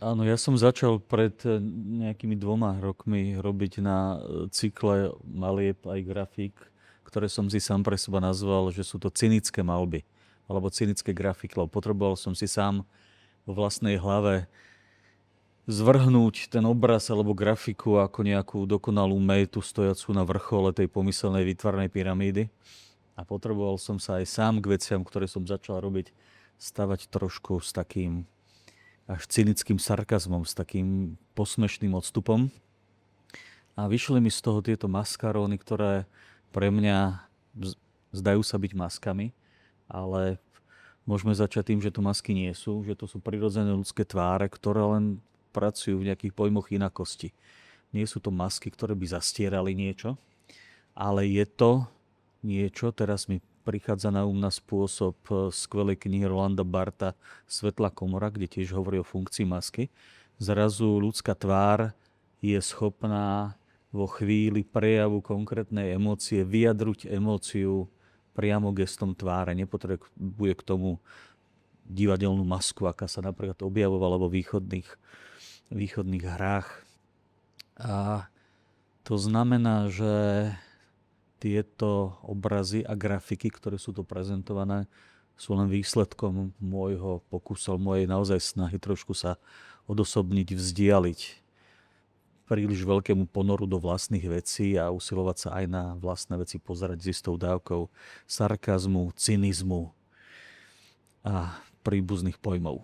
Áno, ja som začal pred nejakými 2 rokmi robiť na cykle malieb aj grafík, ktoré som si sám pre seba nazval, že sú to cynické malby alebo cynické grafiky, lebo potreboval som si sám vo vlastnej hlave zvrhnúť ten obraz alebo grafiku ako nejakú dokonalú métu stojacu na vrchole tej pomyselnej výtvarnej pyramídy. A potreboval som sa aj sám k veciam, ktoré som začal robiť, stavať trošku s takým až cynickým sarkazmom, s takým posmešným odstupom. A vyšli mi z toho tieto maskaróny, ktoré pre mňa zdajú sa byť maskami, ale môžeme začať tým, že to masky nie sú, že to sú prirodzené ľudské tváre, ktoré len pracujú v nejakých pojmoch inakosti. Nie sú to masky, ktoré by zastierali niečo, ale je to niečo, teraz mi prichádza na na spôsob skvelej knihy Rolanda Bartha Svetlá komora, kde tiež hovorí o funkcii masky. Zrazu ľudská tvár je schopná vo chvíli prejavu konkrétnej emócie vyjadruť emóciu priamo gestom tváre. Nepotrebuje k tomu divadelnú masku, aká sa napríklad objavovala vo východných hrách. A to znamená, že tieto obrazy a grafiky, ktoré sú tu prezentované, sú len výsledkom môjho pokusu, mojej naozaj snahy trošku sa odosobniť, vzdialiť príliš veľkému ponoru do vlastných vecí a usilovať sa aj na vlastné veci pozerať s istou dávkou sarkazmu, cynizmu a príbuzných pojmov.